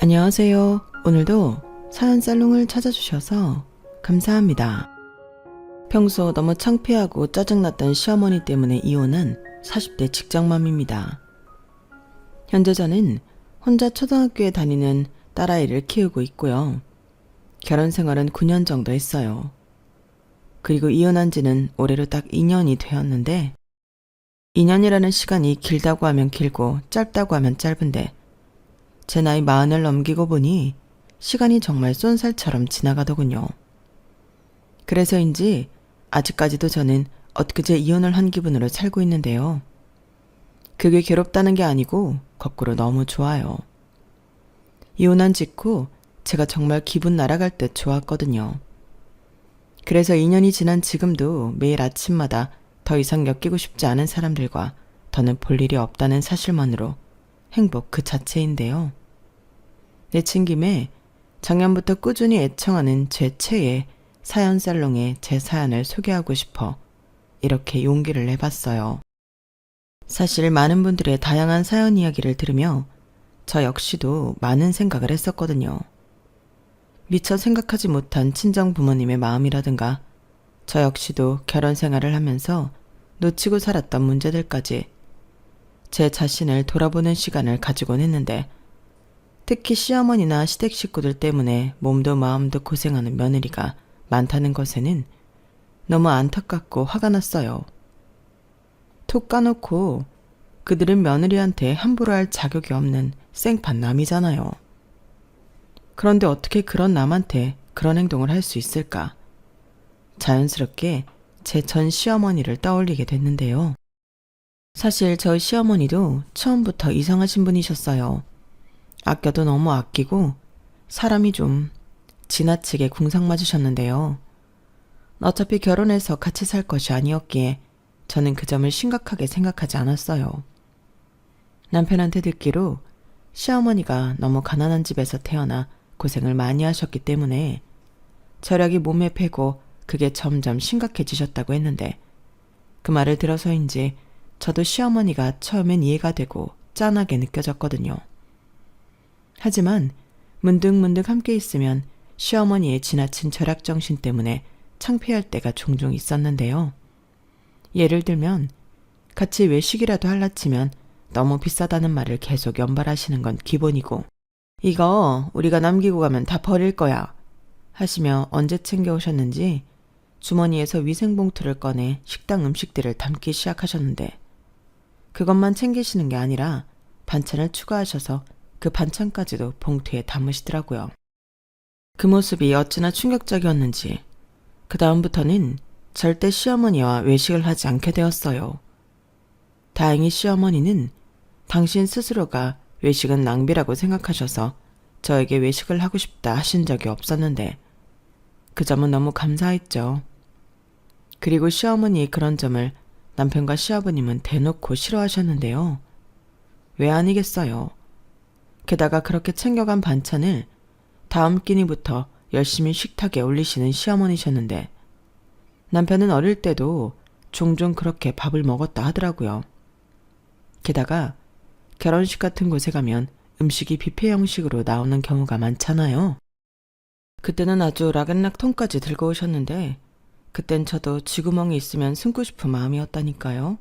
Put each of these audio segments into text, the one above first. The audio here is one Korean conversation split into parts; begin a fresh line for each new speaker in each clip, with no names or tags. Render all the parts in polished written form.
안녕하세요. 오늘도 사연 살롱을 찾아주셔서 감사합니다. 평소 너무 창피하고 짜증났던 시어머니 때문에 이혼한 40대 직장맘입니다. 현재 저는 혼자 초등학교에 다니는 딸아이를 키우고 있고요. 결혼 생활은 9년 정도 했어요. 그리고 이혼한 지는 올해로 딱 2년이 되었는데 2년이라는 시간이 길다고 하면 길고 짧다고 하면 짧은데 제 나이 40을 넘기고 보니 시간이 정말 쏜살처럼 지나가더군요. 그래서인지 아직까지도 저는 엊그제 이혼을 한 기분으로 살고 있는데요. 그게 괴롭다는 게 아니고 거꾸로 너무 좋아요. 이혼한 직후 제가 정말 기분 날아갈 듯 좋았거든요. 그래서 2년이 지난 지금도 매일 아침마다 더 이상 엮이고 싶지 않은 사람들과 더는 볼 일이 없다는 사실만으로 행복 그 자체인데요. 내친 김에 작년부터 꾸준히 애청하는 제 최애 사연 살롱에 제 사연을 소개하고 싶어 이렇게 용기를 내봤어요. 사실 많은 분들의 다양한 사연 이야기를 들으며 저 역시도 많은 생각을 했었거든요. 미처 생각하지 못한 친정 부모님의 마음이라든가 저 역시도 결혼 생활을 하면서 놓치고 살았던 문제들까지 제 자신을 돌아보는 시간을 가지곤 했는데 특히 시어머니나 시댁 식구들 때문에 몸도 마음도 고생하는 며느리가 많다는 것에는 너무 안타깝고 화가 났어요. 톡 까놓고 그들은 며느리한테 함부로 할 자격이 없는 생판 남이잖아요. 그런데 어떻게 그런 남한테 그런 행동을 할 수 있을까? 자연스럽게 제 전 시어머니를 떠올리게 됐는데요. 사실 저희 시어머니도 처음부터 이상하신 분이셨어요. 아껴도 너무 아끼고 사람이 좀 지나치게 궁상맞으셨는데요. 어차피 결혼해서 같이 살 것이 아니었기에 저는 그 점을 심각하게 생각하지 않았어요. 남편한테 듣기로 시어머니가 너무 가난한 집에서 태어나 고생을 많이 하셨기 때문에 절약이 몸에 배고 그게 점점 심각해지셨다고 했는데 그 말을 들어서인지 저도 시어머니가 처음엔 이해가 되고 짠하게 느껴졌거든요. 하지만 문득문득 함께 있으면 시어머니의 지나친 절약정신 때문에 창피할 때가 종종 있었는데요. 예를 들면 같이 외식이라도 할라치면 너무 비싸다는 말을 계속 연발하시는 건 기본이고 이거 우리가 남기고 가면 다 버릴 거야 하시며 언제 챙겨오셨는지 주머니에서 위생봉투를 꺼내 식당 음식들을 담기 시작하셨는데 그것만 챙기시는 게 아니라 반찬을 추가하셔서 그 반찬까지도 봉투에 담으시더라고요. 그 모습이 어찌나 충격적이었는지 그 다음부터는 절대 시어머니와 외식을 하지 않게 되었어요. 다행히 시어머니는 당신 스스로가 외식은 낭비라고 생각하셔서 저에게 외식을 하고 싶다 하신 적이 없었는데 그 점은 너무 감사했죠. 그리고 시어머니의 그런 점을 남편과 시아버님은 대놓고 싫어하셨는데요. 왜 아니겠어요. 게다가 그렇게 챙겨간 반찬을 다음 끼니부터 열심히 식탁에 올리시는 시어머니셨는데 남편은 어릴 때도 종종 그렇게 밥을 먹었다 하더라고요. 게다가 결혼식 같은 곳에 가면 음식이 뷔페 형식으로 나오는 경우가 많잖아요. 그때는 아주 락앤락통까지 들고 오셨는데 그땐 저도 쥐구멍이 있으면 숨고 싶은 마음이었다니까요.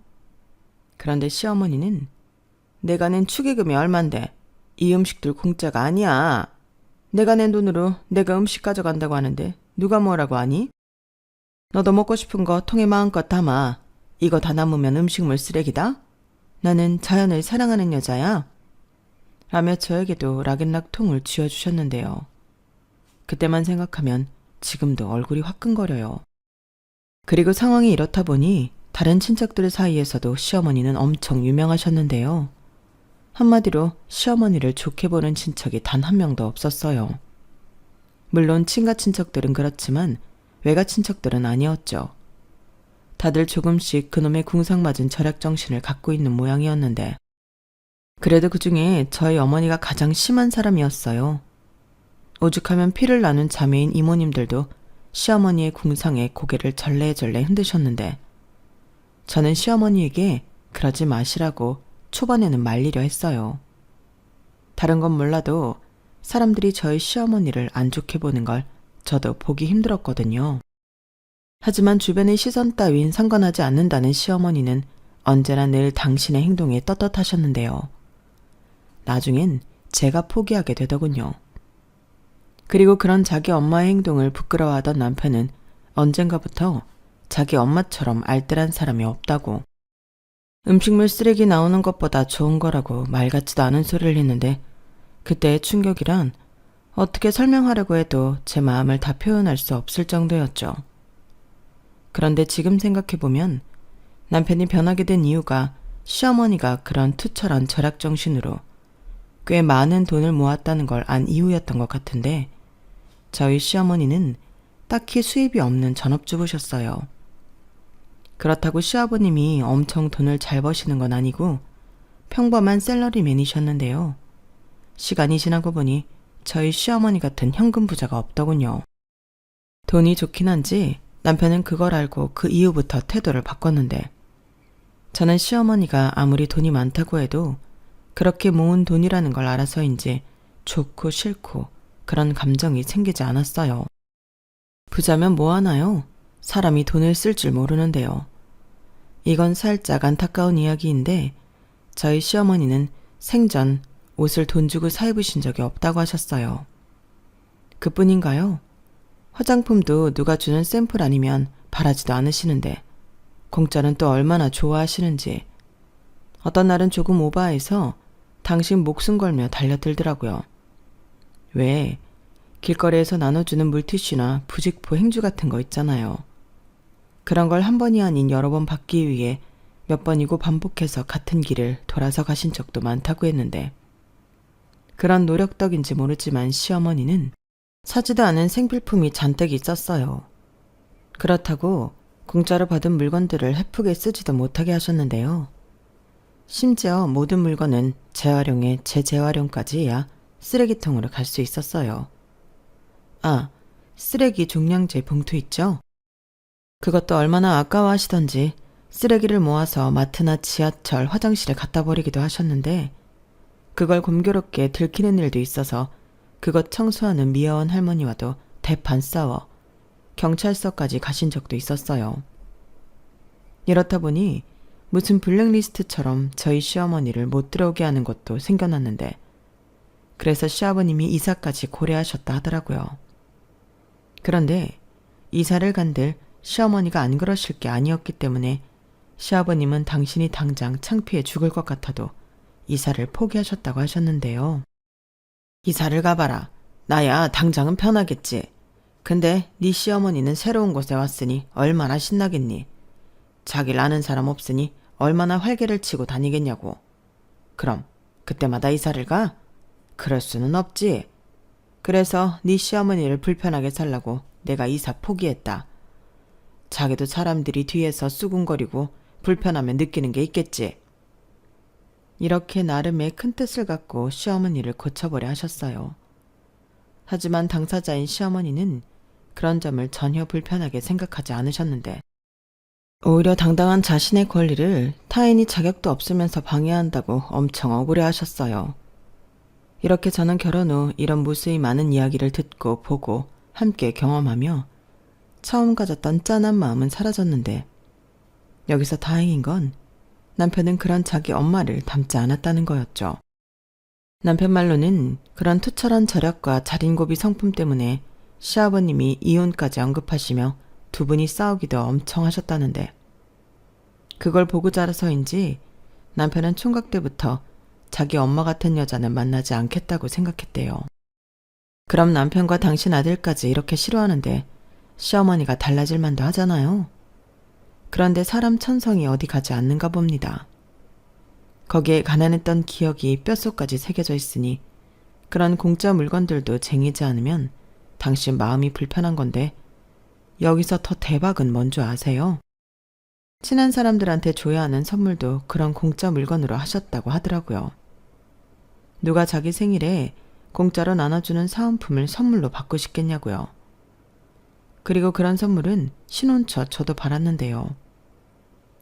그런데 시어머니는 내가 낸 축의금이 얼만데 이 음식들 공짜가 아니야. 내가 낸 돈으로 내가 음식 가져간다고 하는데 누가 뭐라고 하니? 너도 먹고 싶은 거 통에 마음껏 담아. 이거 다 남으면 음식물 쓰레기다? 나는 자연을 사랑하는 여자야. 라며 저에게도 락앤락통을 쥐어주셨는데요. 그때만 생각하면 지금도 얼굴이 화끈거려요. 그리고 상황이 이렇다 보니 다른 친척들 사이에서도 시어머니는 엄청 유명하셨는데요. 한마디로 시어머니를 좋게 보는 친척이 단 한 명도 없었어요. 물론 친가 친척들은 그렇지만 외가 친척들은 아니었죠. 다들 조금씩 그놈의 궁상맞은 절약정신을 갖고 있는 모양이었는데 그래도 그중에 저희 어머니가 가장 심한 사람이었어요. 오죽하면 피를 나눈 자매인 이모님들도 시어머니의 궁상에 고개를 절레절레 흔드셨는데 저는 시어머니에게 그러지 마시라고 초반에는 말리려 했어요. 다른 건 몰라도 사람들이 저희 시어머니를 안 좋게 보는 걸 저도 보기 힘들었거든요. 하지만 주변의 시선 따윈 상관하지 않는다는 시어머니는 언제나 늘 당신의 행동에 떳떳하셨는데요. 나중엔 제가 포기하게 되더군요. 그리고 그런 자기 엄마의 행동을 부끄러워하던 남편은 언젠가부터 자기 엄마처럼 알뜰한 사람이 없다고, 음식물 쓰레기 나오는 것보다 좋은 거라고 말 같지도 않은 소리를 했는데, 그때의 충격이란 어떻게 설명하려고 해도 제 마음을 다 표현할 수 없을 정도였죠. 그런데 지금 생각해보면 남편이 변하게 된 이유가 시어머니가 그런 투철한 절약 정신으로 꽤 많은 돈을 모았다는 걸 안 이유였던 것 같은데, 저희 시어머니는 딱히 수입이 없는 전업주부셨어요. 그렇다고 시아버님이 엄청 돈을 잘 버시는 건 아니고 평범한 셀러리맨이셨는데요. 시간이 지나고 보니 저희 시어머니 같은 현금 부자가 없더군요. 돈이 좋긴 한지 남편은 그걸 알고 그 이후부터 태도를 바꿨는데, 저는 시어머니가 아무리 돈이 많다고 해도 그렇게 모은 돈이라는 걸 알아서인지 좋고 싫고 그런 감정이 생기지 않았어요. 부자면 뭐하나요? 사람이 돈을 쓸 줄 모르는데요. 이건 살짝 안타까운 이야기인데, 저희 시어머니는 생전 옷을 돈 주고 사 입으신 적이 없다고 하셨어요. 그뿐인가요? 화장품도 누가 주는 샘플 아니면 바라지도 않으시는데 공짜는 또 얼마나 좋아하시는지, 어떤 날은 조금 오버해서 당신 목숨 걸며 달려들더라고요. 왜? 길거리에서 나눠주는 물티슈나 부직포 행주 같은 거 있잖아요. 그런 걸 한 번이 아닌 여러 번 받기 위해 몇 번이고 반복해서 같은 길을 돌아서 가신 적도 많다고 했는데, 그런 노력 덕인지 모르지만 시어머니는 사지도 않은 생필품이 잔뜩 있었어요. 그렇다고 공짜로 받은 물건들을 헤프게 쓰지도 못하게 하셨는데요. 심지어 모든 물건은 재활용에 재재활용까지 해야 쓰레기통으로 갈 수 있었어요. 아, 쓰레기 종량제 봉투 있죠? 그것도 얼마나 아까워하시던지 쓰레기를 모아서 마트나 지하철, 화장실에 갖다 버리기도 하셨는데, 그걸 공교롭게 들키는 일도 있어서 그것 청소하는 미아원 할머니와도 대판 싸워 경찰서까지 가신 적도 있었어요. 이렇다 보니 무슨 블랙리스트처럼 저희 시어머니를 못 들어오게 하는 것도 생겨났는데, 그래서 시아버님이 이사까지 고려하셨다 하더라고요. 그런데 이사를 간들 시어머니가 안 그러실 게 아니었기 때문에 시아버님은 당신이 당장 창피해 죽을 것 같아도 이사를 포기하셨다고 하셨는데요. 이사를 가봐라. 나야 당장은 편하겠지. 근데 네 시어머니는 새로운 곳에 왔으니 얼마나 신나겠니? 자기를 아는 사람 없으니 얼마나 활개를 치고 다니겠냐고. 그럼 그때마다 이사를 가? 그럴 수는 없지. 그래서 네 시어머니를 불편하게 살라고 내가 이사 포기했다. 자기도 사람들이 뒤에서 수군거리고 불편하면 느끼는 게 있겠지. 이렇게 나름의 큰 뜻을 갖고 시어머니를 고쳐보려 하셨어요. 하지만 당사자인 시어머니는 그런 점을 전혀 불편하게 생각하지 않으셨는데, 오히려 당당한 자신의 권리를 타인이 자격도 없으면서 방해한다고 엄청 억울해하셨어요. 이렇게 저는 결혼 후 이런 무수히 많은 이야기를 듣고 보고 함께 경험하며 처음 가졌던 짠한 마음은 사라졌는데, 여기서 다행인 건 남편은 그런 자기 엄마를 닮지 않았다는 거였죠. 남편 말로는 그런 투철한 절약과 자린고비 성품 때문에 시아버님이 이혼까지 언급하시며 두 분이 싸우기도 엄청 하셨다는데, 그걸 보고 자라서인지 남편은 총각 때부터 자기 엄마 같은 여자는 만나지 않겠다고 생각했대요. 그럼 남편과 당신 아들까지 이렇게 싫어하는데 시어머니가 달라질 만도 하잖아요. 그런데 사람 천성이 어디 가지 않는가 봅니다. 거기에 가난했던 기억이 뼛속까지 새겨져 있으니 그런 공짜 물건들도 쟁이지 않으면 당신 마음이 불편한 건데, 여기서 더 대박은 뭔지 아세요? 친한 사람들한테 줘야 하는 선물도 그런 공짜 물건으로 하셨다고 하더라고요. 누가 자기 생일에 공짜로 나눠주는 사은품을 선물로 받고 싶겠냐고요. 그리고 그런 선물은 신혼초 저도 받았는데요.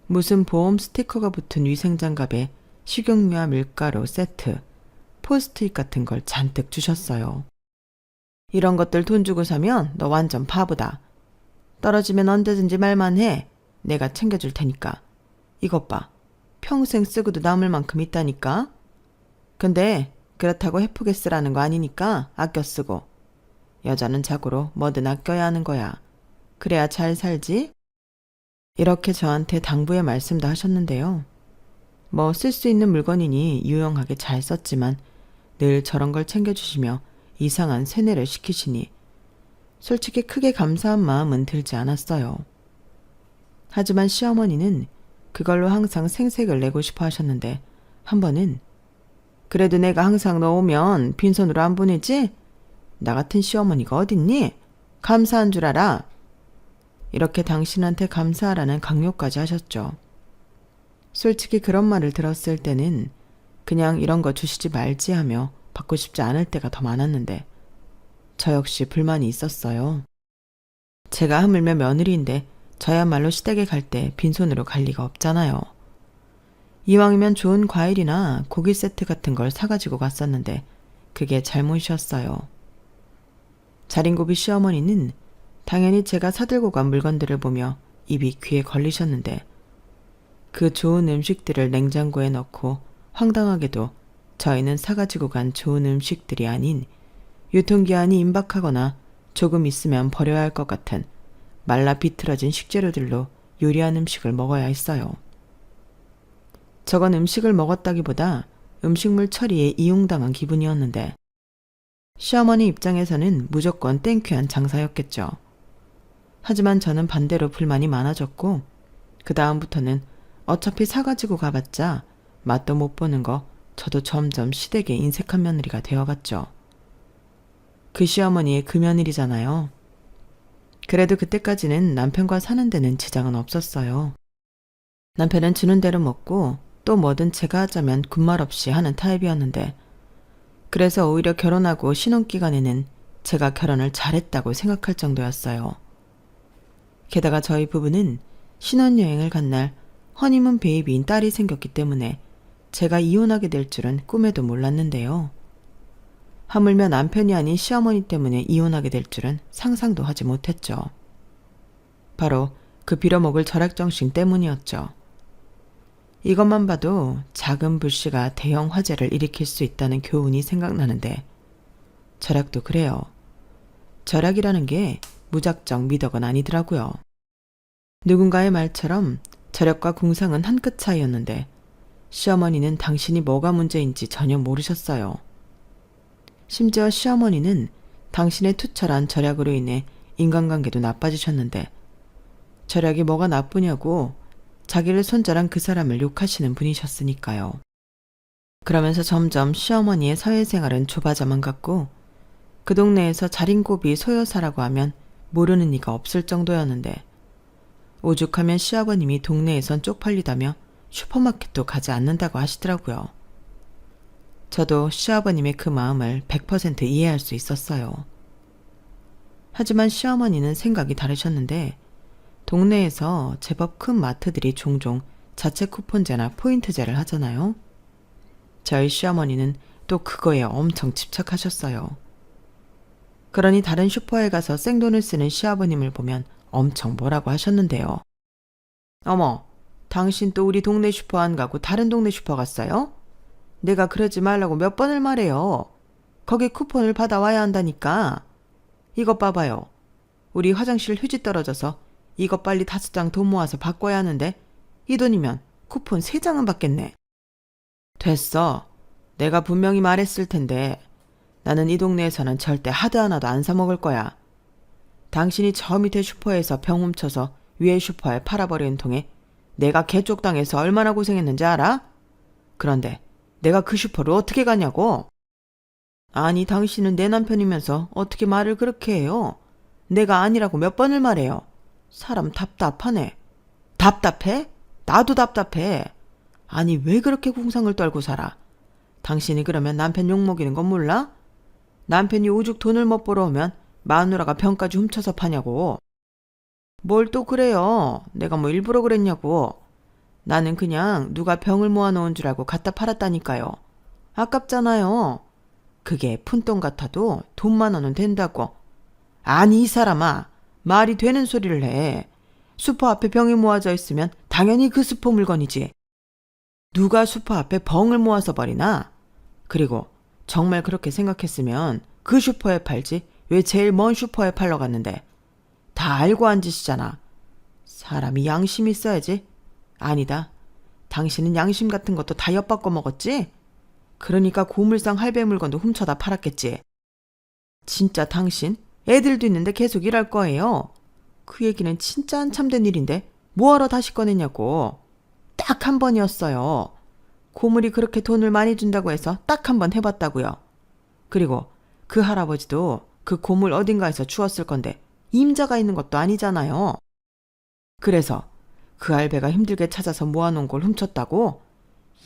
무슨 보험 스티커가 붙은 위생장갑에 식용유와 밀가루 세트, 포스트잇 같은 걸 잔뜩 주셨어요. 이런 것들 돈 주고 사면 너 완전 바보다. 떨어지면 언제든지 말만 해. 내가 챙겨줄 테니까. 이것 봐. 평생 쓰고도 남을 만큼 있다니까. 근데 그렇다고 헤프게 쓰라는 거 아니니까 아껴 쓰고. 여자는 자고로 뭐든 아껴야 하는 거야. 그래야 잘 살지? 이렇게 저한테 당부의 말씀도 하셨는데요. 뭐 쓸 수 있는 물건이니 유용하게 잘 썼지만 늘 저런 걸 챙겨주시며 이상한 세뇌를 시키시니 솔직히 크게 감사한 마음은 들지 않았어요. 하지만 시어머니는 그걸로 항상 생색을 내고 싶어 하셨는데 한 번은 그래도 내가 항상 너 오면 빈손으로 안 보내지? 나 같은 시어머니가 어딨니? 감사한 줄 알아. 이렇게 당신한테 감사하라는 강요까지 하셨죠. 솔직히 그런 말을 들었을 때는 그냥 이런 거 주시지 말지 하며 받고 싶지 않을 때가 더 많았는데 저 역시 불만이 있었어요. 제가 하물며 며느리인데 저야말로 시댁에 갈 때 빈손으로 갈 리가 없잖아요. 이왕이면 좋은 과일이나 고기 세트 같은 걸 사가지고 갔었는데 그게 잘못이었어요. 자린고비 시어머니는 당연히 제가 사들고 간 물건들을 보며 입이 귀에 걸리셨는데 그 좋은 음식들을 냉장고에 넣고 황당하게도 저희는 사가지고 간 좋은 음식들이 아닌 유통기한이 임박하거나 조금 있으면 버려야 할 것 같은 말라 비틀어진 식재료들로 요리한 음식을 먹어야 했어요. 저건 음식을 먹었다기보다 음식물 처리에 이용당한 기분이었는데 시어머니 입장에서는 무조건 땡큐한 장사였겠죠. 하지만 저는 반대로 불만이 많아졌고 그 다음부터는 어차피 사가지고 가봤자 맛도 못 보는 거 저도 점점 시댁에 인색한 며느리가 되어갔죠. 그 시어머니의 그 며느리잖아요. 그래도 그때까지는 남편과 사는 데는 지장은 없었어요. 남편은 주는 대로 먹고 또 뭐든 제가 하자면 군말 없이 하는 타입이었는데 그래서 오히려 결혼하고 신혼기간에는 제가 결혼을 잘했다고 생각할 정도였어요. 게다가 저희 부부는 신혼여행을 간 날 허니문 베이비인 딸이 생겼기 때문에 제가 이혼하게 될 줄은 꿈에도 몰랐는데요. 하물며 남편이 아닌 시어머니 때문에 이혼하게 될 줄은 상상도 하지 못했죠. 바로 그 빌어먹을 절약정신 때문이었죠. 이것만 봐도 작은 불씨가 대형 화재를 일으킬 수 있다는 교훈이 생각나는데 절약도 그래요. 절약이라는 게 무작정 미덕은 아니더라고요. 누군가의 말처럼 절약과 궁상은 한 끗 차이였는데 시어머니는 당신이 뭐가 문제인지 전혀 모르셨어요. 심지어 시어머니는 당신의 투철한 절약으로 인해 인간관계도 나빠지셨는데 절약이 뭐가 나쁘냐고 자기를 손절한 그 사람을 욕하시는 분이셨으니까요. 그러면서 점점 시어머니의 사회생활은 좁아져만 갔고 그 동네에서 자린고비 소여사라고 하면 모르는 이가 없을 정도였는데 오죽하면 시아버님이 동네에선 쪽팔리다며 슈퍼마켓도 가지 않는다고 하시더라고요. 저도 시아버님의 그 마음을 100% 이해할 수 있었어요. 하지만 시어머니는 생각이 다르셨는데 동네에서 제법 큰 마트들이 종종 자체 쿠폰제나 포인트제를 하잖아요. 저희 시어머니는 또 그거에 엄청 집착하셨어요. 그러니 다른 슈퍼에 가서 생돈을 쓰는 시아버님을 보면 엄청 뭐라고 하셨는데요. 어머, 당신 또 우리 동네 슈퍼 안 가고 다른 동네 슈퍼 갔어요? 내가 그러지 말라고 몇 번을 말해요. 거기 쿠폰을 받아와야 한다니까. 이것 봐봐요. 우리 화장실 휴지 떨어져서 이것 빨리 5장 돈 모아서 바꿔야 하는데 이 돈이면 쿠폰 3장은 받겠네. 됐어. 내가 분명히 말했을 텐데 나는 이 동네에서는 절대 하드 하나도 안 사 먹을 거야. 당신이 저 밑에 슈퍼에서 병 훔쳐서 위에 슈퍼에 팔아버리는 통에 내가 개쪽당해서 얼마나 고생했는지 알아? 그런데 내가 그 슈퍼를 어떻게 가냐고? 아니 당신은 내 남편이면서 어떻게 말을 그렇게 해요? 내가 아니라고 몇 번을 말해요. 사람 답답하네. 답답해? 나도 답답해. 아니 왜 그렇게 궁상을 떨고 살아? 당신이 그러면 남편 욕먹이는 건 몰라? 남편이 오죽 돈을 못 벌어오면 마누라가 병까지 훔쳐서 파냐고. 뭘 또 그래요. 내가 뭐 일부러 그랬냐고. 나는 그냥 누가 병을 모아놓은 줄 알고 갖다 팔았다니까요. 아깝잖아요. 그게 푼돈 같아도 돈만 원은 된다고. 아니 이 사람아, 말이 되는 소리를 해. 수퍼 앞에 병이 모아져 있으면 당연히 그 수퍼 물건이지. 누가 슈퍼 앞에 벙을 모아서 버리나? 그리고 정말 그렇게 생각했으면 그 슈퍼에 팔지 왜 제일 먼 슈퍼에 팔러 갔는데? 다 알고 한 짓이잖아. 사람이 양심이 있어야지. 아니다. 당신은 양심 같은 것도 다 엿바꿔 먹었지? 그러니까 고물상 할배 물건도 훔쳐다 팔았겠지. 진짜 당신 애들도 있는데 계속 일할 거예요. 그 얘기는 진짜 한참된 일인데 뭐하러 다시 꺼냈냐고. 딱 한 번이었어요. 고물이 그렇게 돈을 많이 준다고 해서 딱 한 번 해봤다고요. 그리고 그 할아버지도 그 고물 어딘가에서 주웠을 건데 임자가 있는 것도 아니잖아요. 그래서 그 알배가 힘들게 찾아서 모아놓은 걸 훔쳤다고?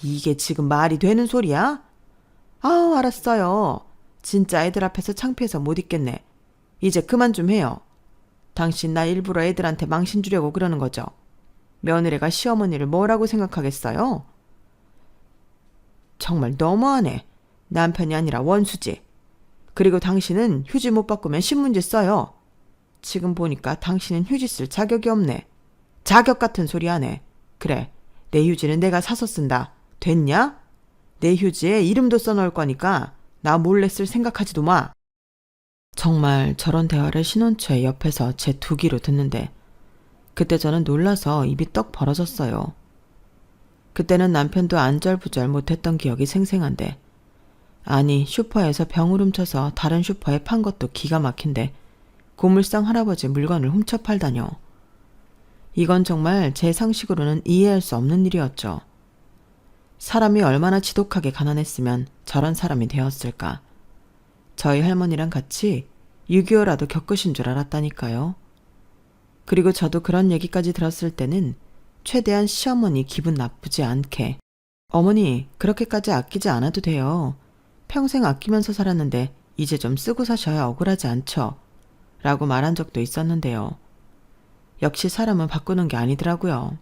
이게 지금 말이 되는 소리야? 아우 알았어요. 진짜 애들 앞에서 창피해서 못 있겠네. 이제 그만 좀 해요. 당신 나 일부러 애들한테 망신 주려고 그러는 거죠. 며느리가 시어머니를 뭐라고 생각하겠어요? 정말 너무하네. 남편이 아니라 원수지. 그리고 당신은 휴지 못 바꾸면 신문지 써요. 지금 보니까 당신은 휴지 쓸 자격이 없네. 자격 같은 소리 하네. 그래, 내 휴지는 내가 사서 쓴다. 됐냐? 내 휴지에 이름도 써놓을 거니까 나 몰래 쓸 생각하지도 마. 정말 저런 대화를 신혼초에 옆에서 제 두 귀로 듣는데 그때 저는 놀라서 입이 떡 벌어졌어요. 그때는 남편도 안절부절 못했던 기억이 생생한데 아니 슈퍼에서 병을 훔쳐서 다른 슈퍼에 판 것도 기가 막힌데 고물상 할아버지 물건을 훔쳐 팔다뇨. 이건 정말 제 상식으로는 이해할 수 없는 일이었죠. 사람이 얼마나 지독하게 가난했으면 저런 사람이 되었을까. 저희 할머니랑 같이 6.25라도 겪으신 줄 알았다니까요. 그리고 저도 그런 얘기까지 들었을 때는 최대한 시어머니 기분 나쁘지 않게 어머니 그렇게까지 아끼지 않아도 돼요. 평생 아끼면서 살았는데 이제 좀 쓰고 사셔야 억울하지 않죠. 라고 말한 적도 있었는데요. 역시 사람은 바꾸는 게 아니더라고요.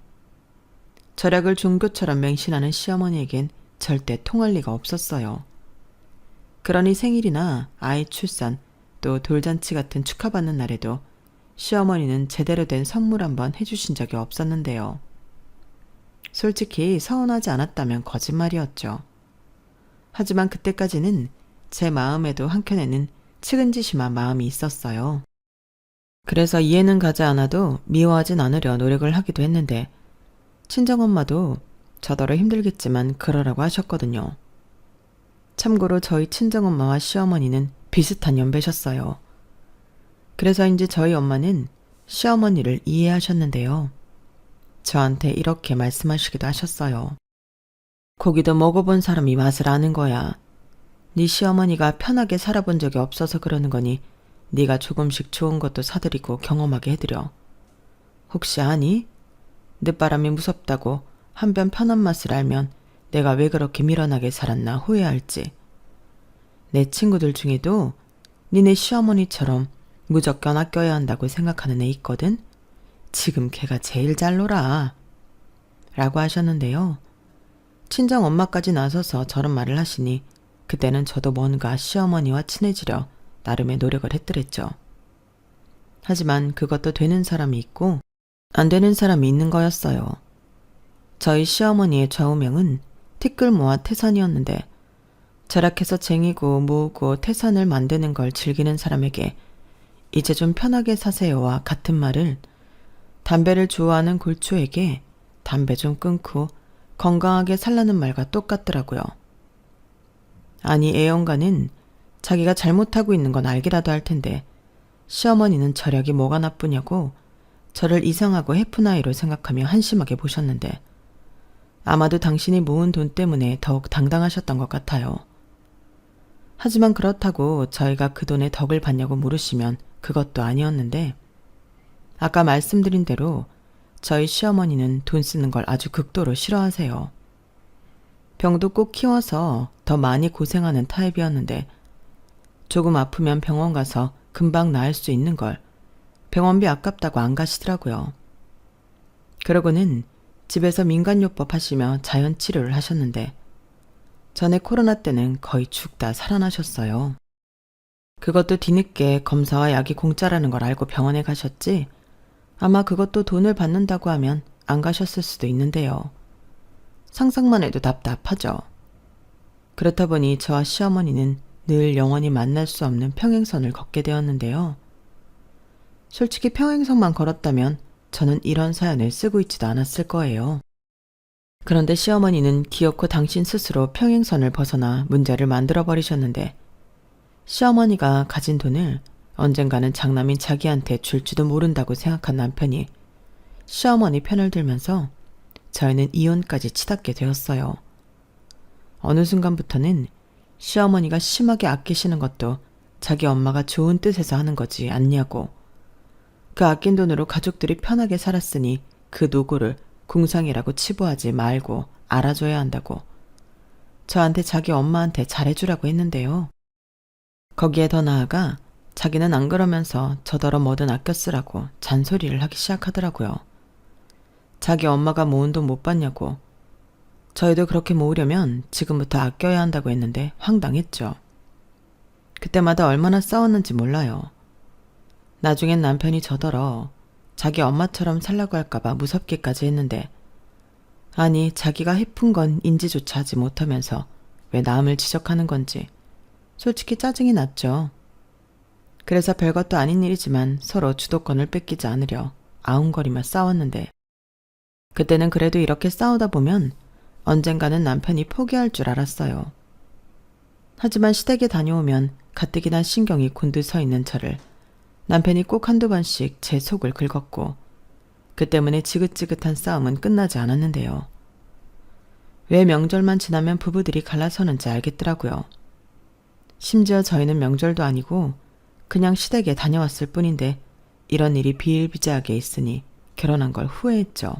절약을 종교처럼 맹신하는 시어머니에겐 절대 통할 리가 없었어요. 그러니 생일이나 아이 출산 또 돌잔치 같은 축하받는 날에도 시어머니는 제대로 된 선물 한번 해주신 적이 없었는데요. 솔직히 서운하지 않았다면 거짓말이었죠. 하지만 그때까지는 제 마음에도 한켠에는 측은지심한 마음이 있었어요. 그래서 이해는 가지 않아도 미워하진 않으려 노력을 하기도 했는데 친정엄마도 저더러 힘들겠지만 그러라고 하셨거든요. 참고로 저희 친정엄마와 시어머니는 비슷한 연배셨어요. 그래서인지 저희 엄마는 시어머니를 이해하셨는데요. 저한테 이렇게 말씀하시기도 하셨어요. 고기도 먹어본 사람이 맛을 아는 거야. 네 시어머니가 편하게 살아본 적이 없어서 그러는 거니 네가 조금씩 좋은 것도 사드리고 경험하게 해드려. 혹시 아니? 늦바람이 무섭다고 한 변 편한 맛을 알면 내가 왜 그렇게 미련하게 살았나 후회할지. 내 친구들 중에도 니네 시어머니처럼 무조건 아껴야 한다고 생각하는 애 있거든? 지금 걔가 제일 잘 놀아. 라고 하셨는데요. 친정 엄마까지 나서서 저런 말을 하시니 그때는 저도 뭔가 시어머니와 친해지려 나름의 노력을 했더랬죠. 하지만 그것도 되는 사람이 있고 안 되는 사람이 있는 거였어요. 저희 시어머니의 좌우명은 티끌모아 태산이었는데 절약해서 쟁이고 모으고 태산을 만드는 걸 즐기는 사람에게 이제 좀 편하게 사세요와 같은 말을 담배를 좋아하는 골초에게 담배 좀 끊고 건강하게 살라는 말과 똑같더라고요. 아니 애연가는 자기가 잘못하고 있는 건 알기라도 할 텐데 시어머니는 절약이 뭐가 나쁘냐고 저를 이상하고 해프나이로 생각하며 한심하게 보셨는데 아마도 당신이 모은 돈 때문에 더욱 당당하셨던 것 같아요. 하지만 그렇다고 저희가 그 돈에 덕을 봤냐고 물으시면 그것도 아니었는데 아까 말씀드린 대로 저희 시어머니는 돈 쓰는 걸 아주 극도로 싫어하세요. 병도 꼭 키워서 더 많이 고생하는 타입이었는데 조금 아프면 병원 가서 금방 나을 수 있는 걸 병원비 아깝다고 안 가시더라고요. 그러고는 집에서 민간요법 하시며 자연치료를 하셨는데 전에 코로나 때는 거의 죽다 살아나셨어요. 그것도 뒤늦게 검사와 약이 공짜라는 걸 알고 병원에 가셨지, 아마 그것도 돈을 받는다고 하면 안 가셨을 수도 있는데요. 상상만 해도 답답하죠. 그렇다 보니 저와 시어머니는 늘 영원히 만날 수 없는 평행선을 걷게 되었는데요. 솔직히 평행선만 걸었다면 저는 이런 사연을 쓰고 있지도 않았을 거예요. 그런데 시어머니는 기어코 당신 스스로 평행선을 벗어나 문제를 만들어버리셨는데, 시어머니가 가진 돈을 언젠가는 장남인 자기한테 줄지도 모른다고 생각한 남편이 시어머니 편을 들면서 저희는 이혼까지 치닫게 되었어요. 어느 순간부터는 시어머니가 심하게 아끼시는 것도 자기 엄마가 좋은 뜻에서 하는 거지 않냐고, 그 아낀 돈으로 가족들이 편하게 살았으니 그 노고를 궁상이라고 치부하지 말고 알아줘야 한다고 저한테 자기 엄마한테 잘해주라고 했는데요. 거기에 더 나아가 자기는 안 그러면서 저더러 뭐든 아껴 쓰라고 잔소리를 하기 시작하더라고요. 자기 엄마가 모은 돈 못 받냐고. 저희도 그렇게 모으려면 지금부터 아껴야 한다고 했는데 황당했죠. 그때마다 얼마나 싸웠는지 몰라요. 나중엔 남편이 저더러 자기 엄마처럼 살라고 할까봐 무섭게까지 했는데, 아니 자기가 해픈 건 인지조차 하지 못하면서 왜 남을 지적하는 건지 솔직히 짜증이 났죠. 그래서 별것도 아닌 일이지만 서로 주도권을 뺏기지 않으려 아웅거리며 싸웠는데, 그때는 그래도 이렇게 싸우다 보면 언젠가는 남편이 포기할 줄 알았어요. 하지만 시댁에 다녀오면 가뜩이나 신경이 곤두서 있는 저를 남편이 꼭 한두 번씩 제 속을 긁었고, 그 때문에 지긋지긋한 싸움은 끝나지 않았는데요. 왜 명절만 지나면 부부들이 갈라서는지 알겠더라고요. 심지어 저희는 명절도 아니고 그냥 시댁에 다녀왔을 뿐인데 이런 일이 비일비재하게 있으니 결혼한 걸 후회했죠.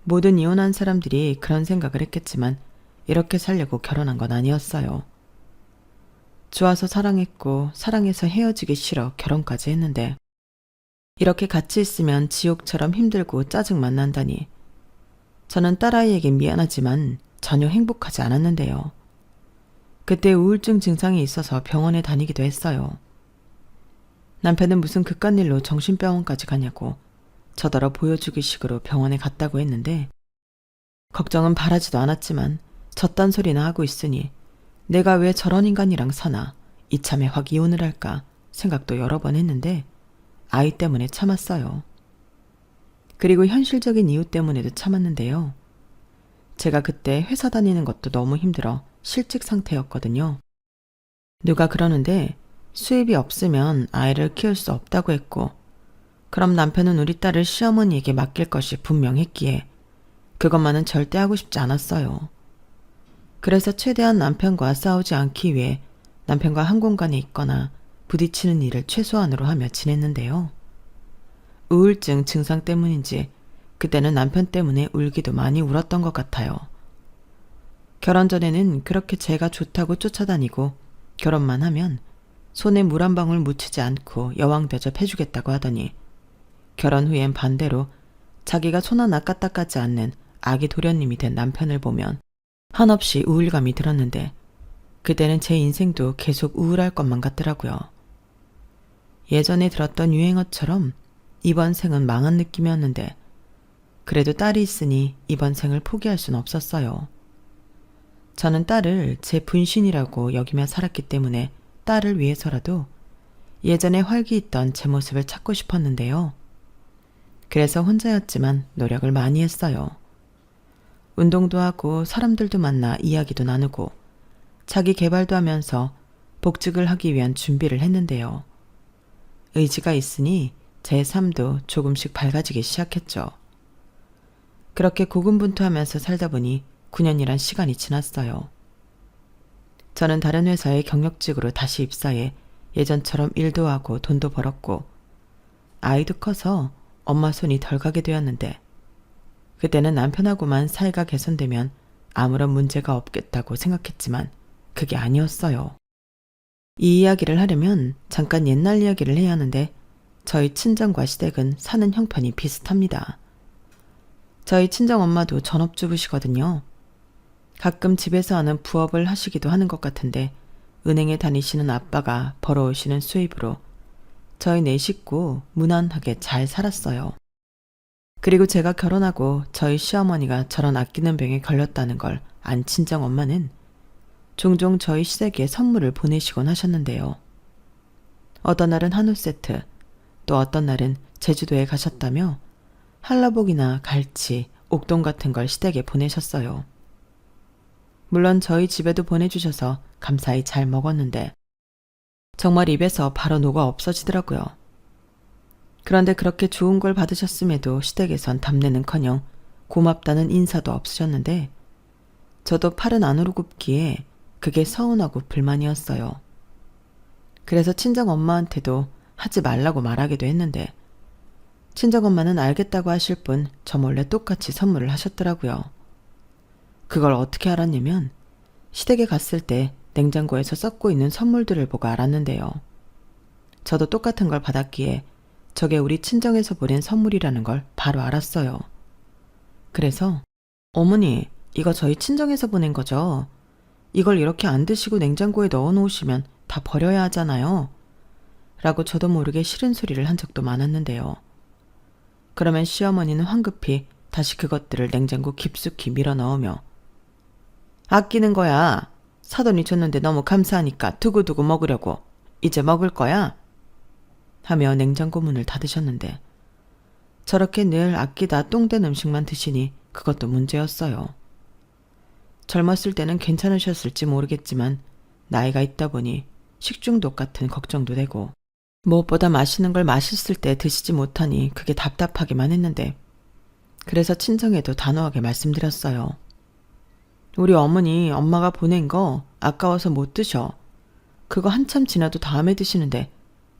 모든 이혼한 사람들이 그런 생각을 했겠지만 이렇게 살려고 결혼한 건 아니었어요. 좋아서 사랑했고 사랑해서 헤어지기 싫어 결혼까지 했는데, 이렇게 같이 있으면 지옥처럼 힘들고 짜증만 난다니 저는 딸아이에게 미안하지만 전혀 행복하지 않았는데요. 그때 우울증 증상이 있어서 병원에 다니기도 했어요. 남편은 무슨 그깟 일로 정신병원까지 가냐고 저더러 보여주기 식으로 병원에 갔다고 했는데, 걱정은 바라지도 않았지만 저딴 소리나 하고 있으니 내가 왜 저런 인간이랑 사나 이참에 확 이혼을 할까 생각도 여러 번 했는데 아이 때문에 참았어요. 그리고 현실적인 이유 때문에도 참았는데요. 제가 그때 회사 다니는 것도 너무 힘들어 실직 상태였거든요. 누가 그러는데 수입이 없으면 아이를 키울 수 없다고 했고, 그럼 남편은 우리 딸을 시어머니에게 맡길 것이 분명했기에 그것만은 절대 하고 싶지 않았어요. 그래서 최대한 남편과 싸우지 않기 위해 남편과 한 공간에 있거나 부딪히는 일을 최소한으로 하며 지냈는데요. 우울증 증상 때문인지 그때는 남편 때문에 울기도 많이 울었던 것 같아요. 결혼 전에는 그렇게 제가 좋다고 쫓아다니고 결혼만 하면 손에 물 한 방울 묻히지 않고 여왕 대접해주겠다고 하더니, 결혼 후엔 반대로 자기가 손 하나 까딱하지 않는 아기 도련님이 된 남편을 보면 한없이 우울감이 들었는데, 그때는 제 인생도 계속 우울할 것만 같더라고요. 예전에 들었던 유행어처럼 이번 생은 망한 느낌이었는데, 그래도 딸이 있으니 이번 생을 포기할 순 없었어요. 저는 딸을 제 분신이라고 여기며 살았기 때문에 딸을 위해서라도 예전에 활기있던 제 모습을 찾고 싶었는데요. 그래서 혼자였지만 노력을 많이 했어요. 운동도 하고 사람들도 만나 이야기도 나누고 자기 개발도 하면서 복직을 하기 위한 준비를 했는데요. 의지가 있으니 제 삶도 조금씩 밝아지기 시작했죠. 그렇게 고군분투하면서 살다 보니 9년이란 시간이 지났어요. 저는 다른 회사에 경력직으로 다시 입사해 예전처럼 일도 하고 돈도 벌었고 아이도 커서 엄마 손이 덜 가게 되었는데, 그때는 남편하고만 사이가 개선되면 아무런 문제가 없겠다고 생각했지만 그게 아니었어요. 이 이야기를 하려면 잠깐 옛날 이야기를 해야 하는데, 저희 친정과 시댁은 사는 형편이 비슷합니다. 저희 친정엄마도 전업주부시거든요. 가끔 집에서 하는 부업을 하시기도 하는 것 같은데 은행에 다니시는 아빠가 벌어오시는 수입으로 저희 네 식구 무난하게 잘 살았어요. 그리고 제가 결혼하고 저희 시어머니가 저런 아끼는 병에 걸렸다는 걸 안 친정 엄마는 종종 저희 시댁에 선물을 보내시곤 하셨는데요. 어떤 날은 한우 세트, 또 어떤 날은 제주도에 가셨다며 한라복이나 갈치, 옥돔 같은 걸 시댁에 보내셨어요. 물론 저희 집에도 보내주셔서 감사히 잘 먹었는데 정말 입에서 바로 녹아 없어지더라고요. 그런데 그렇게 좋은 걸 받으셨음에도 시댁에선 답례는커녕 고맙다는 인사도 없으셨는데 저도 팔은 안으로 굽기에 그게 서운하고 불만이었어요. 그래서 친정엄마한테도 하지 말라고 말하기도 했는데 친정엄마는 알겠다고 하실 뿐 저 몰래 똑같이 선물을 하셨더라고요. 그걸 어떻게 알았냐면 시댁에 갔을 때 냉장고에서 썩고 있는 선물들을 보고 알았는데요. 저도 똑같은 걸 받았기에 저게 우리 친정에서 보낸 선물이라는 걸 바로 알았어요. 그래서 어머니, 이거 저희 친정에서 보낸 거죠? 이걸 이렇게 안 드시고 냉장고에 넣어 놓으시면 다 버려야 하잖아요. 라고 저도 모르게 싫은 소리를 한 적도 많았는데요. 그러면 시어머니는 황급히 다시 그것들을 냉장고 깊숙이 밀어 넣으며 아끼는 거야. 사돈이 줬는데 너무 감사하니까 두고두고 먹으려고. 이제 먹을 거야? 하며 냉장고 문을 닫으셨는데 저렇게 늘 아끼다 똥된 음식만 드시니 그것도 문제였어요. 젊었을 때는 괜찮으셨을지 모르겠지만 나이가 있다 보니 식중독 같은 걱정도 되고 무엇보다 맛있는 걸 맛있을 때 드시지 못하니 그게 답답하기만 했는데 그래서 친정에도 단호하게 말씀드렸어요. 우리 어머니 엄마가 보낸 거 아까워서 못 드셔. 그거 한참 지나도 다음에 드시는데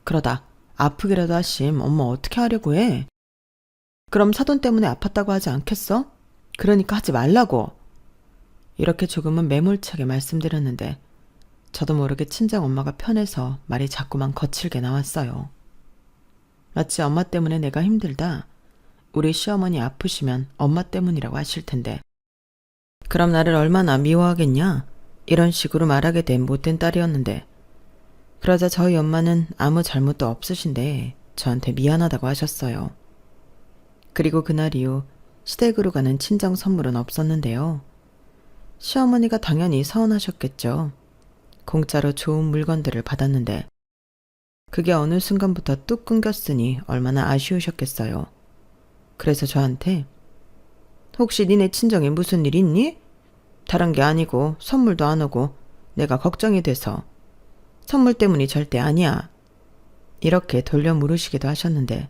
그러다 아프기라도 하심 엄마 어떻게 하려고 해? 그럼 사돈 때문에 아팠다고 하지 않겠어? 그러니까 하지 말라고. 이렇게 조금은 매몰차게 말씀드렸는데 저도 모르게 친정엄마가 편해서 말이 자꾸만 거칠게 나왔어요. 마치 엄마 때문에 내가 힘들다. 우리 시어머니 아프시면 엄마 때문이라고 하실 텐데 그럼 나를 얼마나 미워하겠냐? 이런 식으로 말하게 된 못된 딸이었는데 그러자 저희 엄마는 아무 잘못도 없으신데 저한테 미안하다고 하셨어요. 그리고 그날 이후 시댁으로 가는 친정 선물은 없었는데요. 시어머니가 당연히 서운하셨겠죠. 공짜로 좋은 물건들을 받았는데 그게 어느 순간부터 뚝 끊겼으니 얼마나 아쉬우셨겠어요. 그래서 저한테 혹시 니네 친정에 무슨 일 있니? 다른 게 아니고 선물도 안 오고 내가 걱정이 돼서 선물 때문이 절대 아니야. 이렇게 돌려 물으시기도 하셨는데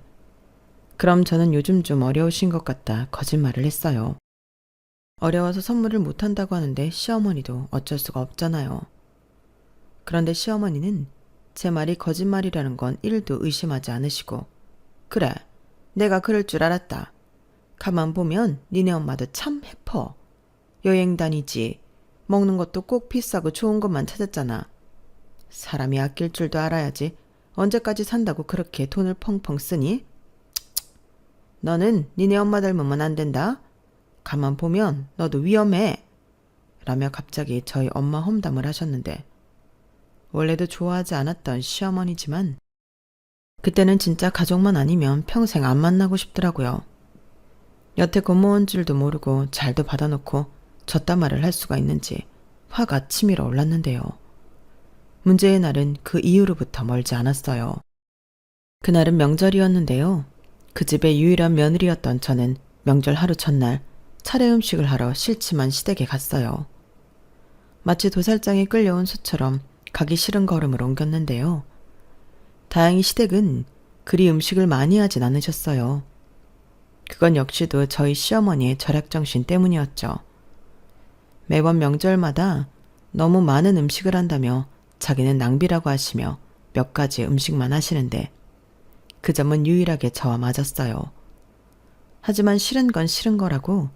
그럼 저는 요즘 좀 어려우신 것 같다 거짓말을 했어요. 어려워서 선물을 못한다고 하는데 시어머니도 어쩔 수가 없잖아요. 그런데 시어머니는 제 말이 거짓말이라는 건 1도 의심하지 않으시고 그래, 내가 그럴 줄 알았다. 가만 보면 니네 엄마도 참 해퍼. 여행 다니지. 먹는 것도 꼭 비싸고 좋은 것만 찾았잖아. 사람이 아낄 줄도 알아야지. 언제까지 산다고 그렇게 돈을 펑펑 쓰니? 너는 니네 엄마 닮으면 안 된다. 가만 보면 너도 위험해. 라며 갑자기 저희 엄마 험담을 하셨는데 원래도 좋아하지 않았던 시어머니지만 그때는 진짜 가족만 아니면 평생 안 만나고 싶더라고요. 여태 고모원 줄도 모르고 잘도 받아놓고 저딴 말을 할 수가 있는지 화가 치밀어 올랐는데요. 문제의 날은 그 이후로부터 멀지 않았어요. 그날은 명절이었는데요. 그 집의 유일한 며느리였던 저는 명절 하루 전날 차례 음식을 하러 싫지만 시댁에 갔어요. 마치 도살장에 끌려온 소처럼 가기 싫은 걸음을 옮겼는데요. 다행히 시댁은 그리 음식을 많이 하진 않으셨어요. 그건 역시도 저희 시어머니의 절약정신 때문이었죠. 매번 명절마다 너무 많은 음식을 한다며 자기는 낭비라고 하시며 몇 가지 음식만 하시는데 그 점은 유일하게 저와 맞았어요. 하지만 싫은 건 싫은 거라고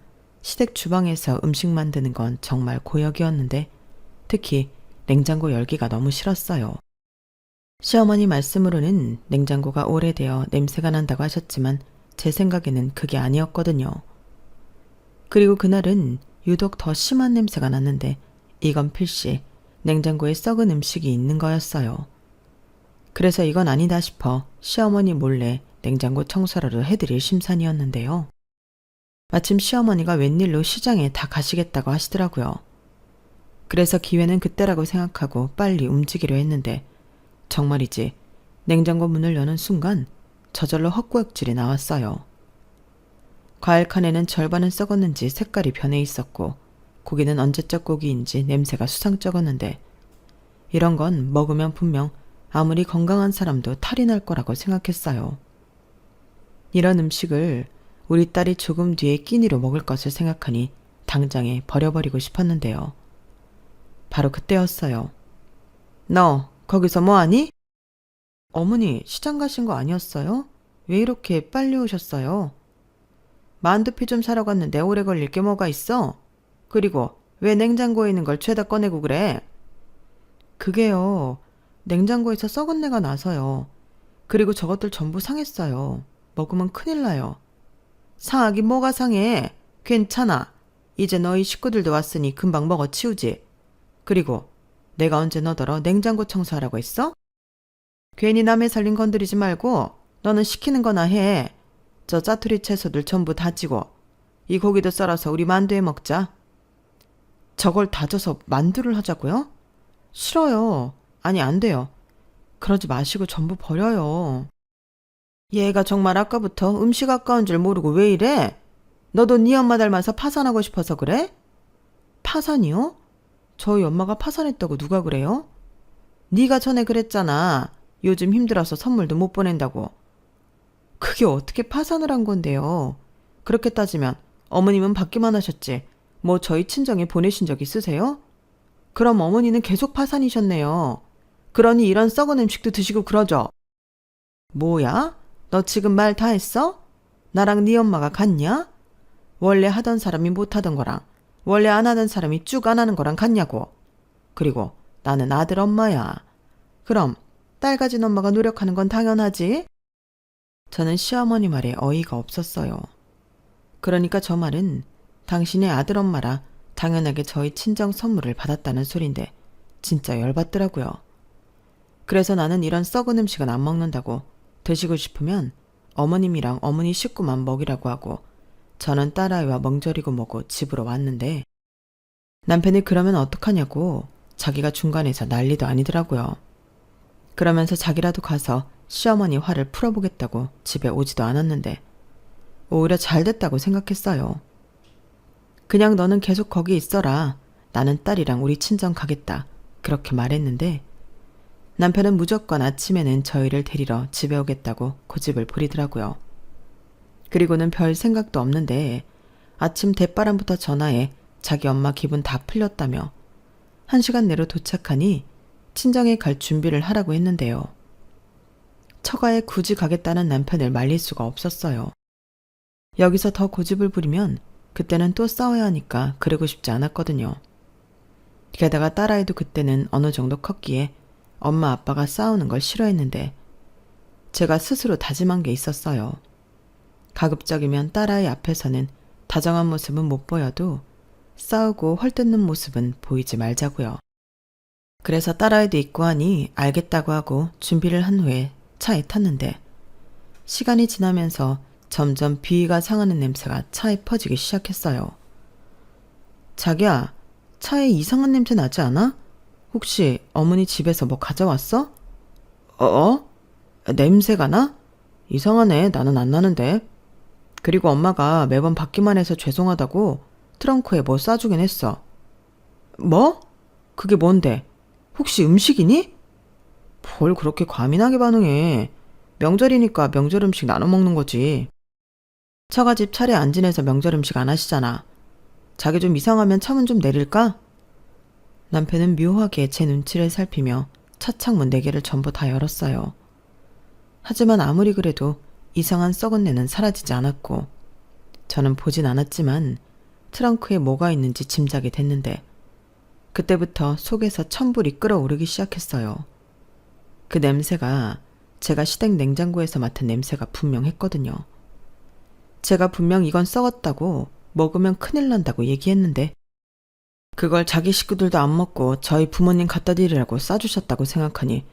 시댁 주방에서 음식 만드는 건 정말 고역이었는데 특히 냉장고 열기가 너무 싫었어요. 시어머니 말씀으로는 냉장고가 오래되어 냄새가 난다고 하셨지만 제 생각에는 그게 아니었거든요. 그리고 그날은 유독 더 심한 냄새가 났는데 이건 필시 냉장고에 썩은 음식이 있는 거였어요. 그래서 이건 아니다 싶어 시어머니 몰래 냉장고 청소라도 해드릴 심산이었는데요. 마침 시어머니가 웬일로 시장에 다 가시겠다고 하시더라고요. 그래서 기회는 그때라고 생각하고 빨리 움직이려 했는데 정말이지 냉장고 문을 여는 순간 저절로 헛구역질이 나왔어요. 과일 칸에는 절반은 썩었는지 색깔이 변해 있었고 고기는 언제적 고기인지 냄새가 수상쩍었는데 이런 건 먹으면 분명 아무리 건강한 사람도 탈이 날 거라고 생각했어요. 이런 음식을 우리 딸이 조금 뒤에 끼니로 먹을 것을 생각하니 당장에 버려버리고 싶었는데요. 바로 그때였어요. 너 거기서 뭐하니? 어머니 시장 가신 거 아니었어요? 왜 이렇게 빨리 오셨어요? 만두피 좀 사러 갔는데 오래 걸릴 게 뭐가 있어? 그리고 왜 냉장고에 있는 걸 죄다 꺼내고 그래? 그게요. 냉장고에서 썩은 내가 나서요. 그리고 저것들 전부 상했어요. 먹으면 큰일 나요. 상하긴 뭐가 상해? 괜찮아. 이제 너희 식구들도 왔으니 금방 먹어 치우지. 그리고 내가 언제 너더러 냉장고 청소하라고 했어? 괜히 남의 살림 건드리지 말고 너는 시키는 거나 해. 저 짜투리 채소들 전부 다지고 이 고기도 썰어서 우리 만두에 먹자. 저걸 다져서 만두를 하자고요? 싫어요. 아니 안 돼요. 그러지 마시고 전부 버려요. 얘가 정말 아까부터 음식 아까운 줄 모르고 왜 이래? 너도 네 엄마 닮아서 파산하고 싶어서 그래? 파산이요? 저희 엄마가 파산했다고 누가 그래요? 네가 전에 그랬잖아. 요즘 힘들어서 선물도 못 보낸다고. 그게 어떻게 파산을 한 건데요? 그렇게 따지면 어머님은 받기만 하셨지. 뭐 저희 친정에 보내신 적 있으세요? 그럼 어머니는 계속 파산이셨네요. 그러니 이런 썩은 음식도 드시고 그러죠. 뭐야? 너 지금 말 다 했어? 나랑 네 엄마가 같냐? 원래 하던 사람이 못하던 거랑 원래 안 하던 사람이 쭉 안 하는 거랑 같냐고. 그리고 나는 아들 엄마야. 그럼 딸 가진 엄마가 노력하는 건 당연하지? 저는 시어머니 말에 어이가 없었어요. 그러니까 저 말은 당신의 아들 엄마라 당연하게 저희 친정 선물을 받았다는 소린데 진짜 열받더라고요. 그래서 나는 이런 썩은 음식은 안 먹는다고 드시고 싶으면 어머님이랑 어머니 식구만 먹이라고 하고 저는 딸아이와 멍절이고 뭐고 집으로 왔는데 남편이 그러면 어떡하냐고 자기가 중간에서 난리도 아니더라고요. 그러면서 자기라도 가서 시어머니 화를 풀어보겠다고 집에 오지도 않았는데 오히려 잘 됐다고 생각했어요. 그냥 너는 계속 거기 있어라. 나는 딸이랑 우리 친정 가겠다. 그렇게 말했는데 남편은 무조건 아침에는 저희를 데리러 집에 오겠다고 고집을 부리더라고요. 그리고는 별 생각도 없는데 아침 대바람부터 전화해 자기 엄마 기분 다 풀렸다며 1시간 내로 도착하니 친정에 갈 준비를 하라고 했는데요. 처가에 굳이 가겠다는 남편을 말릴 수가 없었어요. 여기서 더 고집을 부리면 그때는 또 싸워야 하니까 그러고 싶지 않았거든요. 게다가 딸아이도 그때는 어느 정도 컸기에 엄마 아빠가 싸우는 걸 싫어했는데 제가 스스로 다짐한 게 있었어요. 가급적이면 딸아이 앞에서는 다정한 모습은 못 보여도 싸우고 헐뜯는 모습은 보이지 말자고요. 그래서 딸아이도 있고 하니 알겠다고 하고 준비를 한 후에 차에 탔는데 시간이 지나면서 점점 비위가 상하는 냄새가 차에 퍼지기 시작했어요. 자기야, 차에 이상한 냄새 나지 않아? 혹시 어머니 집에서 뭐 가져왔어? 냄새가 나? 이상하네. 나는 안 나는데. 그리고 엄마가 매번 받기만 해서 죄송하다고 트렁크에 뭐 싸주긴 했어. 뭐? 그게 뭔데? 혹시 음식이니? 뭘 그렇게 과민하게 반응해. 명절이니까 명절 음식 나눠 먹는 거지. 처가집 차례 안 지내서 명절 음식 안 하시잖아. 자기 좀 이상하면 차문 좀 내릴까? 남편은 묘하게 제 눈치를 살피며 차 창문 4개를 전부 다 열었어요. 하지만 아무리 그래도 이상한 썩은 내는 사라지지 않았고 저는 보진 않았지만 트렁크에 뭐가 있는지 짐작이 됐는데 그때부터 속에서 천불이 끓어오르기 시작했어요. 그 냄새가 제가 시댁 냉장고에서 맡은 냄새가 분명했거든요. 제가 분명 이건 썩었다고 먹으면 큰일 난다고 얘기했는데 그걸 자기 식구들도 안 먹고 저희 부모님 갖다 드리라고 싸주셨다고 생각하니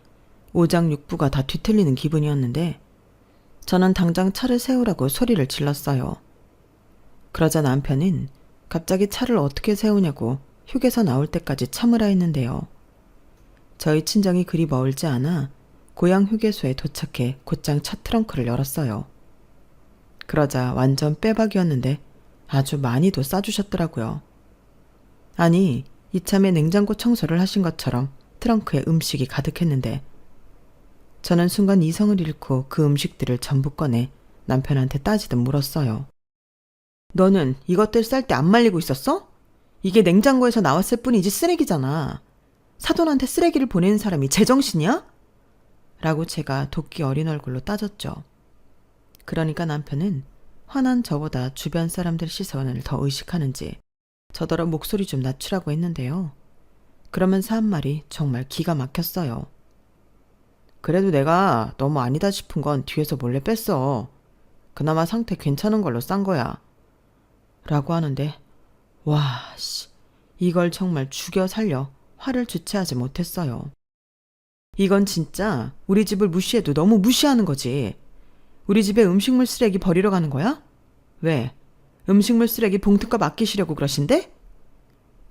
오장육부가 다 뒤틀리는 기분이었는데 저는 당장 차를 세우라고 소리를 질렀어요. 그러자 남편은 갑자기 차를 어떻게 세우냐고 휴게소 나올 때까지 참으라 했는데요. 저희 친정이 그리 멀지 않아 고향 휴게소에 도착해 곧장 차 트렁크를 열었어요. 그러자 완전 빼박이었는데 아주 많이도 싸주셨더라고요. 아니, 이참에 냉장고 청소를 하신 것처럼 트렁크에 음식이 가득했는데 저는 순간 이성을 잃고 그 음식들을 전부 꺼내 남편한테 따지듯 물었어요. 너는 이것들 쌀 때 안 말리고 있었어? 이게 냉장고에서 나왔을 뿐이지 쓰레기잖아. 사돈한테 쓰레기를 보내는 사람이 제정신이야? 라고 제가 도끼 어린 얼굴로 따졌죠. 그러니까 남편은 화난 저보다 주변 사람들 시선을 더 의식하는지 저더러 목소리 좀 낮추라고 했는데요. 그러면서 한 말이 정말 기가 막혔어요. 그래도 내가 너무 아니다 싶은 건 뒤에서 몰래 뺐어. 그나마 상태 괜찮은 걸로 싼 거야. 라고 하는데 와, 이걸 정말 죽여 살려 화를 주체하지 못했어요. 이건 진짜 우리 집을 무시해도 너무 무시하는 거지. 우리 집에 음식물 쓰레기 버리러 가는 거야? 왜? 음식물 쓰레기 봉투값 아끼시려고 그러신데?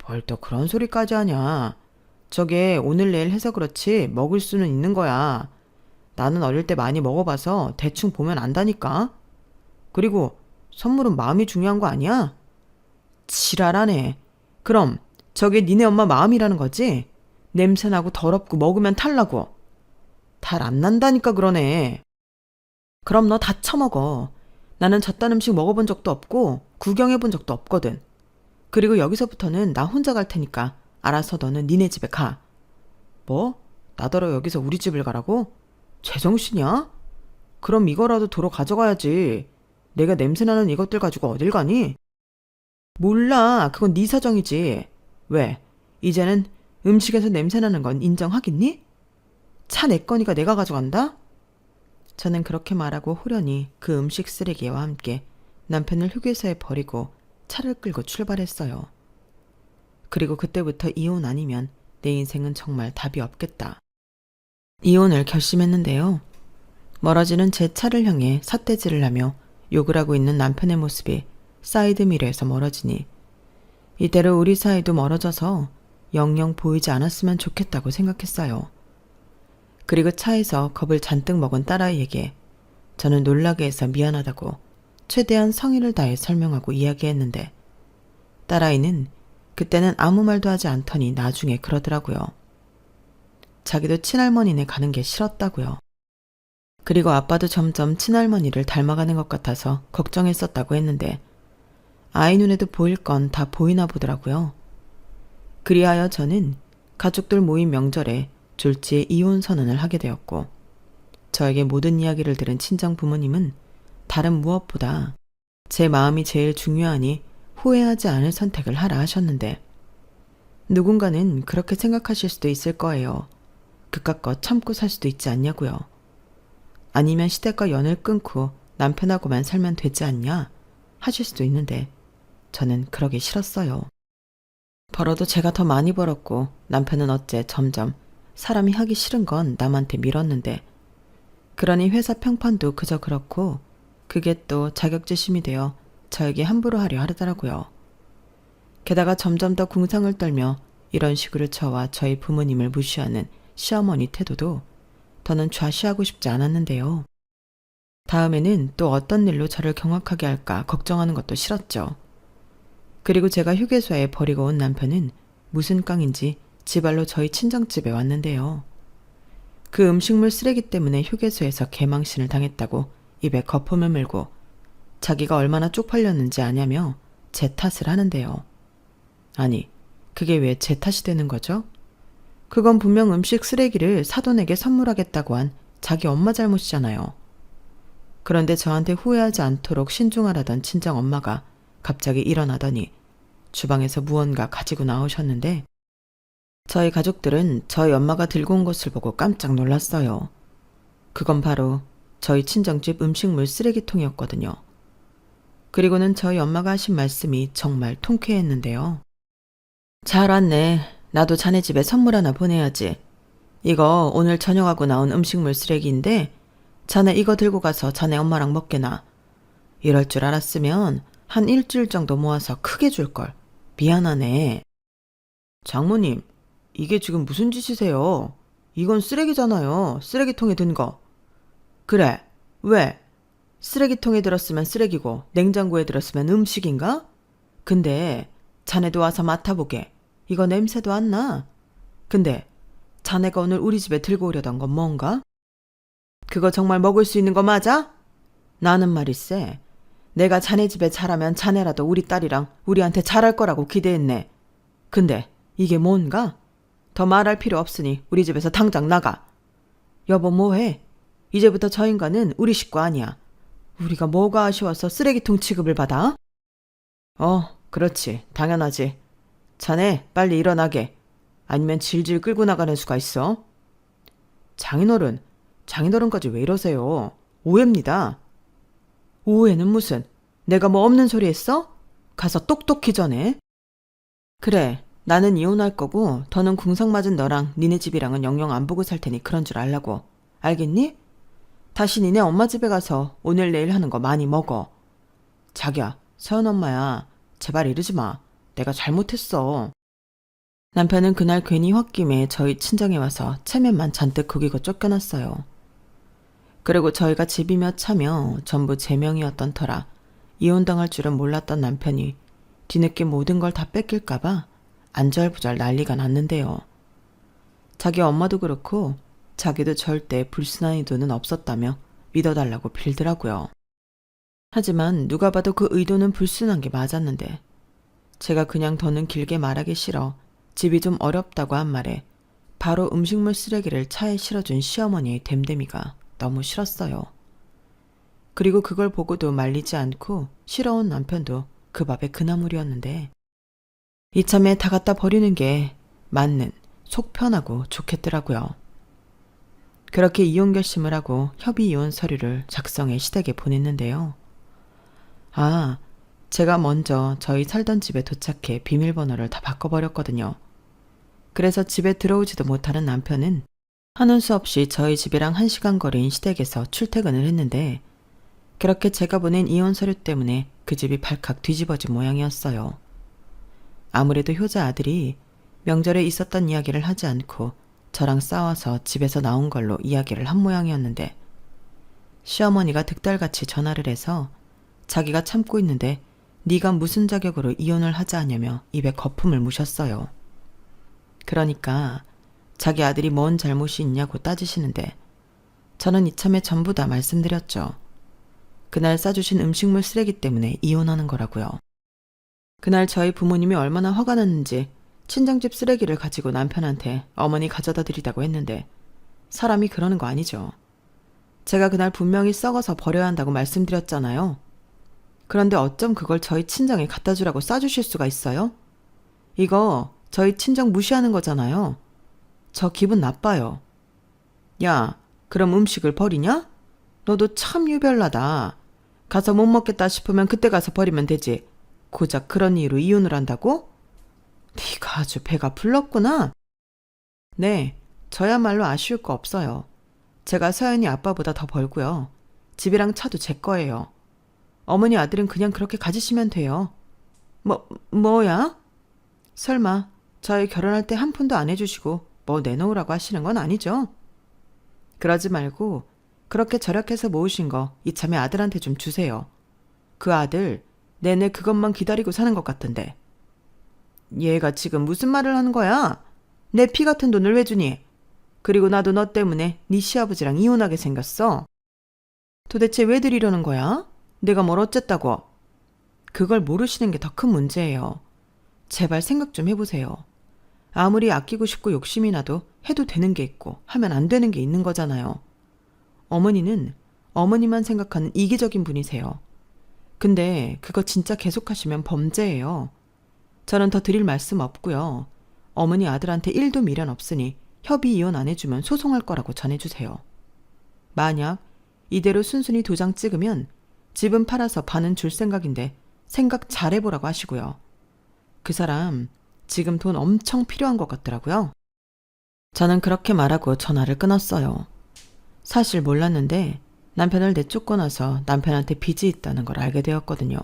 뭘 또 그런 소리까지 하냐. 저게 오늘 내일 해서 그렇지 먹을 수는 있는 거야. 나는 어릴 때 많이 먹어봐서 대충 보면 안다니까. 그리고 선물은 마음이 중요한 거 아니야? 지랄하네. 그럼 저게 니네 엄마 마음이라는 거지? 냄새나고 더럽고 먹으면 탈나고. 탈 안 난다니까 그러네. 그럼 너 다 처먹어. 나는 저딴 음식 먹어본 적도 없고 구경해본 적도 없거든. 그리고 여기서부터는 나 혼자 갈 테니까 알아서 너는 니네 집에 가. 뭐? 나더러 여기서 우리 집을 가라고? 제정신이야? 그럼 이거라도 도로 가져가야지. 내가 냄새나는 이것들 가지고 어딜 가니? 몰라. 그건 네 사정이지. 왜? 이제는 음식에서 냄새나는 건 인정하겠니? 차 내 거니까 내가 가져간다? 저는 그렇게 말하고 호련히 그 음식 쓰레기와 함께 남편을 휴게소에 버리고 차를 끌고 출발했어요. 그리고 그때부터 이혼 아니면 내 인생은 정말 답이 없겠다. 이혼을 결심했는데요. 멀어지는 제 차를 향해 삿대질을 하며 욕을 하고 있는 남편의 모습이 사이드미러에서 멀어지니 이대로 우리 사이도 멀어져서 영영 보이지 않았으면 좋겠다고 생각했어요. 그리고 차에서 겁을 잔뜩 먹은 딸아이에게 저는 놀라게 해서 미안하다고 최대한 성의를 다해 설명하고 이야기했는데 딸아이는 그때는 아무 말도 하지 않더니 나중에 그러더라고요. 자기도 친할머니네 가는 게 싫었다고요. 그리고 아빠도 점점 친할머니를 닮아가는 것 같아서 걱정했었다고 했는데 아이 눈에도 보일 건 다 보이나 보더라고요. 그리하여 저는 가족들 모임 명절에 졸지에 이혼 선언을 하게 되었고 저에게 모든 이야기를 들은 친정 부모님은 다른 무엇보다 제 마음이 제일 중요하니 후회하지 않을 선택을 하라 하셨는데 누군가는 그렇게 생각하실 수도 있을 거예요. 그깟 참고 살 수도 있지 않냐고요. 아니면 시댁과 연을 끊고 남편하고만 살면 되지 않냐 하실 수도 있는데 저는 그러기 싫었어요. 벌어도 제가 더 많이 벌었고 남편은 어째 점점 사람이 하기 싫은 건 남한테 밀었는데 그러니 회사 평판도 그저 그렇고 그게 또 자격지심이 되어 저에게 함부로 하려 하더라고요. 게다가 점점 더 궁상을 떨며 이런 식으로 저와 저희 부모님을 무시하는 시어머니 태도도 더는 좌시하고 싶지 않았는데요. 다음에는 또 어떤 일로 저를 경악하게 할까 걱정하는 것도 싫었죠. 그리고 제가 휴게소에 버리고 온 남편은 무슨 깡인지 지발로 저희 친정집에 왔는데요. 그 음식물 쓰레기 때문에 휴게소에서 개망신을 당했다고 입에 거품을 물고 자기가 얼마나 쪽팔렸는지 아냐며 제 탓을 하는데요. 아니, 그게 왜 제 탓이 되는 거죠? 그건 분명 음식 쓰레기를 사돈에게 선물하겠다고 한 자기 엄마 잘못이잖아요. 그런데 저한테 후회하지 않도록 신중하라던 친정 엄마가 갑자기 일어나더니 주방에서 무언가 가지고 나오셨는데 저희 가족들은 저희 엄마가 들고 온 것을 보고 깜짝 놀랐어요. 그건 바로 저희 친정집 음식물 쓰레기통이었거든요. 그리고는 저희 엄마가 하신 말씀이 정말 통쾌했는데요. 잘 왔네. 나도 자네 집에 선물 하나 보내야지. 이거 오늘 저녁하고 나온 음식물 쓰레기인데 자네 이거 들고 가서 자네 엄마랑 먹게나. 이럴 줄 알았으면 한 일주일 정도 모아서 크게 줄걸. 미안하네. 장모님, 이게 지금 무슨 짓이세요? 이건 쓰레기잖아요. 쓰레기통에 든 거. 그래. 왜? 쓰레기통에 들었으면 쓰레기고 냉장고에 들었으면 음식인가? 근데 자네도 와서 맡아보게. 이거 냄새도 안 나. 근데 자네가 오늘 우리 집에 들고 오려던 건 뭔가? 그거 정말 먹을 수 있는 거 맞아? 나는 말일세. 내가 자네 집에 자라면 자네라도 우리 딸이랑 우리한테 잘할 거라고 기대했네. 근데 이게 뭔가? 더 말할 필요 없으니 우리 집에서 당장 나가. 여보 뭐해? 이제부터 저 인간은 우리 식구 아니야. 우리가 뭐가 아쉬워서 쓰레기통 취급을 받아? 그렇지. 당연하지. 자네 빨리 일어나게. 아니면 질질 끌고 나가는 수가 있어. 장인어른까지 왜 이러세요? 오해입니다. 오해는 무슨? 내가 뭐 없는 소리 했어? 가서 똑똑히 전해. 그래, 나는 이혼할 거고 더는 궁상 맞은 너랑 니네 집이랑은 영영 안 보고 살 테니 그런 줄 알라고. 알겠니? 다시 니네 엄마 집에 가서 오늘 내일 하는 거 많이 먹어. 자기야, 서연 엄마야. 제발 이러지 마. 내가 잘못했어. 남편은 그날 괜히 홧김에 저희 친정에 와서 체면만 잔뜩 구기고 쫓겨났어요. 그리고 저희가 집이며 차며 전부 제 명이었던 터라 이혼당할 줄은 몰랐던 남편이 뒤늦게 모든 걸 다 뺏길까봐 안절부절 난리가 났는데요. 자기 엄마도 그렇고 자기도 절대 불순한 의도는 없었다며 믿어달라고 빌더라고요. 하지만 누가 봐도 그 의도는 불순한 게 맞았는데 제가 그냥 더는 길게 말하기 싫어 집이 좀 어렵다고 한 말에 바로 음식물 쓰레기를 차에 실어준 시어머니의 됨됨이가 너무 싫었어요. 그리고 그걸 보고도 말리지 않고 싫어온 남편도 그 밥의 그나물이었는데 이참에 다 갖다 버리는 게 맞는 속 편하고 좋겠더라고요. 그렇게 이혼 결심을 하고 협의 이혼 서류를 작성해 시댁에 보냈는데요. 제가 먼저 저희 살던 집에 도착해 비밀번호를 다 바꿔버렸거든요. 그래서 집에 들어오지도 못하는 남편은 하는 수 없이 저희 집이랑 1시간 거리인 시댁에서 출퇴근을 했는데 그렇게 제가 보낸 이혼 서류 때문에 그 집이 발칵 뒤집어진 모양이었어요. 아무래도 효자 아들이 명절에 있었던 이야기를 하지 않고 저랑 싸워서 집에서 나온 걸로 이야기를 한 모양이었는데 시어머니가 득달같이 전화를 해서 자기가 참고 있는데 네가 무슨 자격으로 이혼을 하자 하냐며 입에 거품을 무셨어요. 그러니까 자기 아들이 뭔 잘못이 있냐고 따지시는데 저는 이참에 전부 다 말씀드렸죠. 그날 싸주신 음식물 쓰레기 때문에 이혼하는 거라고요. 그날 저희 부모님이 얼마나 화가 났는지 친정집 쓰레기를 가지고 남편한테 어머니 가져다 드리다고 했는데 사람이 그러는 거 아니죠. 제가 그날 분명히 썩어서 버려야 한다고 말씀드렸잖아요. 그런데 어쩜 그걸 저희 친정에 갖다 주라고 싸주실 수가 있어요? 이거 저희 친정 무시하는 거잖아요. 저 기분 나빠요. 야, 그럼 음식을 버리냐? 너도 참 유별나다. 가서 못 먹겠다 싶으면 그때 가서 버리면 되지. 고작 그런 이유로 이혼을 한다고? 네가 아주 배가 불렀구나. 네, 저야말로 아쉬울 거 없어요. 제가 서연이 아빠보다 더 벌고요. 집이랑 차도 제 거예요. 어머니 아들은 그냥 그렇게 가지시면 돼요. 뭐야? 설마 저희 결혼할 때 한 푼도 안 해주시고 뭐 내놓으라고 하시는 건 아니죠? 그러지 말고 그렇게 절약해서 모으신 거 이참에 아들한테 좀 주세요. 그 아들 내내 그것만 기다리고 사는 것 같던데. 얘가 지금 무슨 말을 하는 거야? 내 피 같은 돈을 왜 주니? 그리고 나도 너 때문에 네 시아버지랑 이혼하게 생겼어. 도대체 왜 드리려는 거야? 내가 뭘 어쨌다고? 그걸 모르시는 게 더 큰 문제예요. 제발 생각 좀 해보세요. 아무리 아끼고 싶고 욕심이 나도 해도 되는 게 있고 하면 안 되는 게 있는 거잖아요. 어머니는 어머니만 생각하는 이기적인 분이세요. 근데 그거 진짜 계속하시면 범죄예요. 저는 더 드릴 말씀 없고요. 어머니 아들한테 1도 미련 없으니 협의 이혼 안 해주면 소송할 거라고 전해주세요. 만약 이대로 순순히 도장 찍으면 집은 팔아서 반은 줄 생각인데 생각 잘해보라고 하시고요. 그 사람 지금 돈 엄청 필요한 것 같더라고요. 저는 그렇게 말하고 전화를 끊었어요. 사실 몰랐는데 남편을 내쫓고 나서 남편한테 빚이 있다는 걸 알게 되었거든요.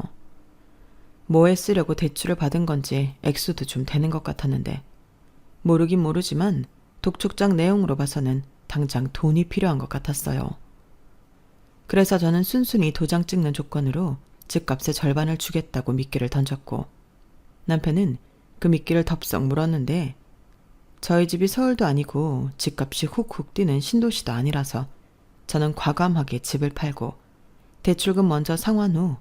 뭐에 쓰려고 대출을 받은 건지 액수도 좀 되는 것 같았는데 모르긴 모르지만 독촉장 내용으로 봐서는 당장 돈이 필요한 것 같았어요. 그래서 저는 순순히 도장 찍는 조건으로 집값의 절반을 주겠다고 미끼를 던졌고 남편은 그 미끼를 덥석 물었는데 저희 집이 서울도 아니고 집값이 훅훅 뛰는 신도시도 아니라서 저는 과감하게 집을 팔고 대출금 먼저 상환 후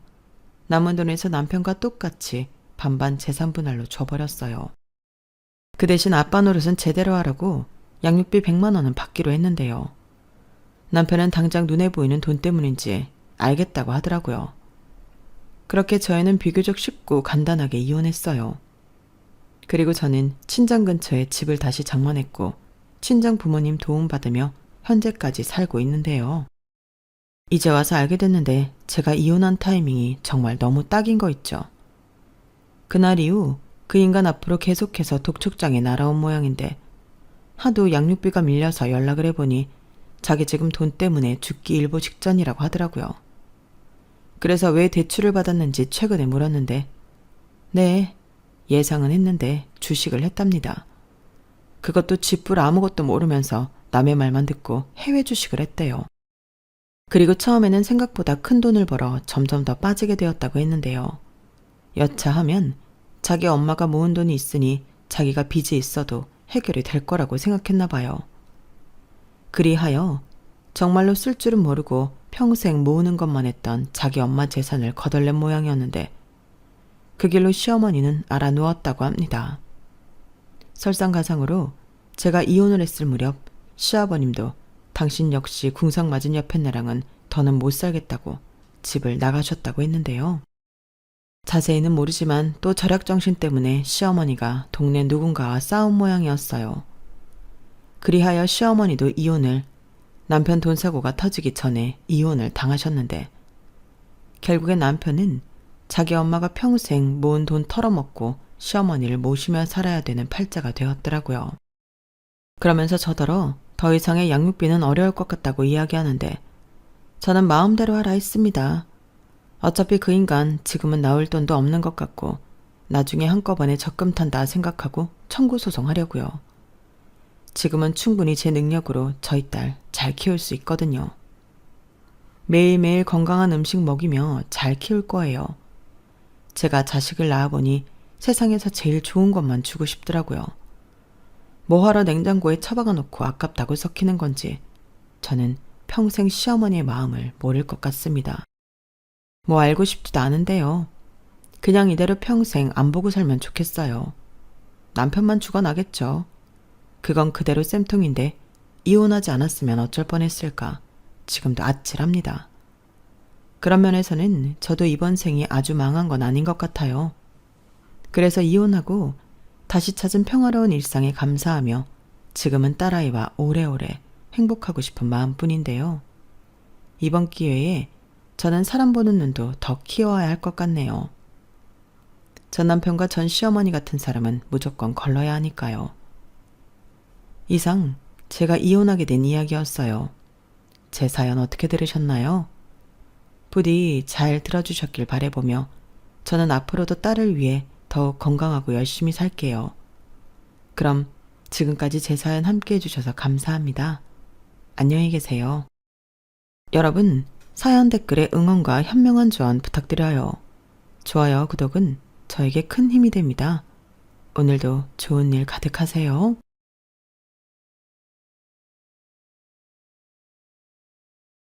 남은 돈에서 남편과 똑같이 반반 재산 분할로 줘버렸어요. 그 대신 아빠 노릇은 제대로 하라고 양육비 100만 원은 받기로 했는데요. 남편은 당장 눈에 보이는 돈 때문인지 알겠다고 하더라고요. 그렇게 저희는 비교적 쉽고 간단하게 이혼했어요. 그리고 저는 친정 근처에 집을 다시 장만했고 친정 부모님 도움받으며 현재까지 살고 있는데요. 이제 와서 알게 됐는데 제가 이혼한 타이밍이 정말 너무 딱인 거 있죠. 그날 이후 그 인간 앞으로 계속해서 독촉장에 날아온 모양인데 하도 양육비가 밀려서 연락을 해보니 자기 지금 돈 때문에 죽기 일보 직전이라고 하더라고요. 그래서 왜 대출을 받았는지 최근에 물었는데 네, 예상은 했는데 주식을 했답니다. 그것도 쥐뿔 아무것도 모르면서 남의 말만 듣고 해외 주식을 했대요. 그리고 처음에는 생각보다 큰 돈을 벌어 점점 더 빠지게 되었다고 했는데요. 여차하면 자기 엄마가 모은 돈이 있으니 자기가 빚이 있어도 해결이 될 거라고 생각했나 봐요. 그리하여 정말로 쓸 줄은 모르고 평생 모으는 것만 했던 자기 엄마 재산을 거덜낸 모양이었는데 그 길로 시어머니는 알아누웠다고 합니다. 설상가상으로 제가 이혼을 했을 무렵 시아버님도 당신 역시 궁상 맞은 여편네랑은 더는 못 살겠다고 집을 나가셨다고 했는데요. 자세히는 모르지만 또 절약정신 때문에 시어머니가 동네 누군가와 싸운 모양이었어요. 그리하여 시어머니도 이혼을 남편 돈 사고가 터지기 전에 이혼을 당하셨는데 결국에 남편은 자기 엄마가 평생 모은 돈 털어먹고 시어머니를 모시며 살아야 되는 팔자가 되었더라고요. 그러면서 저더러 더 이상의 양육비는 어려울 것 같다고 이야기하는데 저는 마음대로 하라 했습니다. 어차피 그 인간 지금은 나올 돈도 없는 것 같고 나중에 한꺼번에 적금 탄다 생각하고 청구 소송하려고요. 지금은 충분히 제 능력으로 저희 딸 잘 키울 수 있거든요. 매일매일 건강한 음식 먹이며 잘 키울 거예요. 제가 자식을 낳아보니 세상에서 제일 좋은 것만 주고 싶더라고요. 뭐하러 냉장고에 처박아 놓고 아깝다고 썩히는 건지 저는 평생 시어머니의 마음을 모를 것 같습니다. 뭐 알고 싶지도 않은데요. 그냥 이대로 평생 안 보고 살면 좋겠어요. 남편만 죽어나겠죠. 그건 그대로 쌤통인데 이혼하지 않았으면 어쩔 뻔했을까 지금도 아찔합니다. 그런 면에서는 저도 이번 생이 아주 망한 건 아닌 것 같아요. 그래서 이혼하고 다시 찾은 평화로운 일상에 감사하며 지금은 딸아이와 오래오래 행복하고 싶은 마음뿐인데요. 이번 기회에 저는 사람 보는 눈도 더 키워야 할 것 같네요. 전 남편과 전 시어머니 같은 사람은 무조건 걸러야 하니까요. 이상 제가 이혼하게 된 이야기였어요. 제 사연 어떻게 들으셨나요? 부디 잘 들어주셨길 바라보며 저는 앞으로도 딸을 위해 더욱 건강하고 열심히 살게요. 그럼 지금까지 제 사연 함께 해주셔서 감사합니다. 안녕히 계세요. 여러분, 사연 댓글에 응원과 현명한 조언 부탁드려요. 좋아요, 구독은 저에게 큰 힘이 됩니다. 오늘도 좋은 일 가득하세요.